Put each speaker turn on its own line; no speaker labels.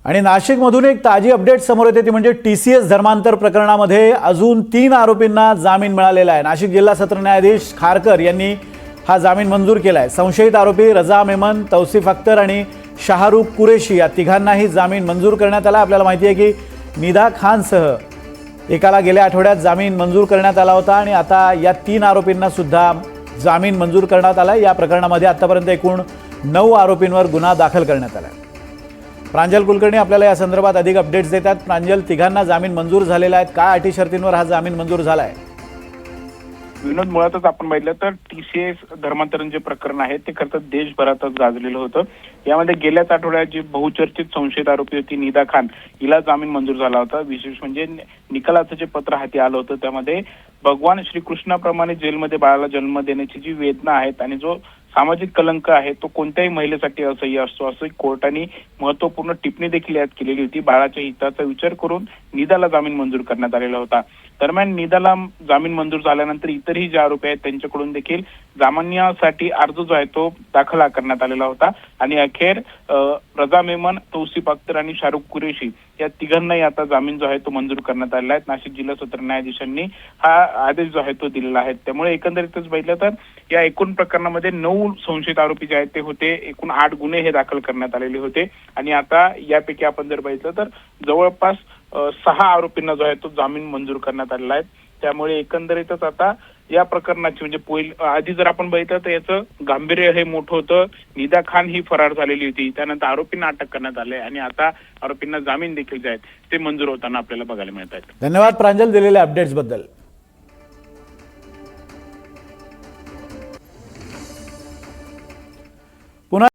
आणि नाशिकमधून एक ताजी अपडेट समोर येते ती म्हणजे TCS धर्मांतर प्रकरणामध्ये अजून 3 आरोपींना जामीन मिळालेला आहे। नाशिक जिल्हा सत्र न्यायाधीश खारकर यांनी हा जामीन मंजूर केला आहे। संशयित आरोपी रजा मेमन, तौसिफ अख्तर आणि शाहरुख कुरेशी या तिघांनाही जामीन मंजूर करण्यात आला। आपल्याला माहिती आहे की निदा खानसह एकाला गेल्या आठवड्यात जामीन मंजूर करण्यात आला होता आणि आता या 3 आरोपींना सुद्धा जामीन मंजूर करण्यात आला। या प्रकरणामध्ये आतापर्यंत एकूण 9 आरोपींवर गुन्हा दाखल करण्यात आला आहे। प्रांजल कुलकर्णी आपल्याला या संदर्भात अधिक अपडेट्स देतात। प्रांजल, तिघांना जामीन मंजूर झालेला आहे, काय अटी शर्तींवर हा जामीन मंजूर झाला आहे?
विनोद, मुळातच आपण पाहिलं तर TCS धर्मांतरण जे प्रकरण आहे ते खरं तर देशभरातच गाजलेलं होतं। यामध्ये गेल्याच आठवड्यात जी बहुचर्चित संशयित आरोपी होती निदा खान, हिला जामीन मंजूर झाला होता। विशेष म्हणजे निकालाचं जे पत्र हाती आलं होतं त्यामध्ये भगवान श्रीकृष्णाप्रमाणे जेलमध्ये बाळाला जन्म देण्याची जी वेदना आहेत आणि जो सामाजिक कलंक आहे तो कोणत्याही महिलेसाठी असह्य असतो असं कोर्टाने महत्वपूर्ण टिप्पणी देखील यात केलेली होती। बाळाच्या हिताचा विचार करून निदाला जामीन मंजूर करण्यात आलेला होता। दरम्यान निदाला जामीन मंजूर झाल्यानंतर इतरही जे आरोपी आहेत त्यांच्याकडून देखील जामिनासाठी अर्ज जो आहे तो दाखल करण्यात आलेला होता आणि अखेर रजा मेमन, तौसिफ अख्तर आणि शाहरुख कुरेशी या तिघांनाही आता जामीन जो आहे तो मंजूर करण्यात आलेला आहे। नाशिक जिल्हा सत्र न्यायाधीशांनी हा आदेश जो आहे तो दिलेला आहे। त्यामुळे एकंदरीतच पाहिलं तर या एकूण प्रकरणामध्ये 9 संशयित आरोपी जे आहेत ते होते। एकूण 8 गुन्हे हे दाखल करण्यात आलेले होते आणि आता यापैकी आपण जर बघितलं तर जवळपास 6 आरोपींना जो आहे तो जामीन मंजूर करण्यात आलेला आहे। त्यामुळे एकंदरीतच आता या प्रकरणाची म्हणजे आधी जर आपण बघितलं तर याचं गांभीर्य हे मोठं होतं। निदा खान ही फरार झालेली होती, त्यानंतर आरोपींना अटक करण्यात आले आणि आता आरोपींना जामीन देखील जे आहेत ते मंजूर होताना आपल्याला बघायला मिळत आहेत।
धन्यवाद प्रांजल दिलेल्या अपडेट्स बद्दल। पुन्हा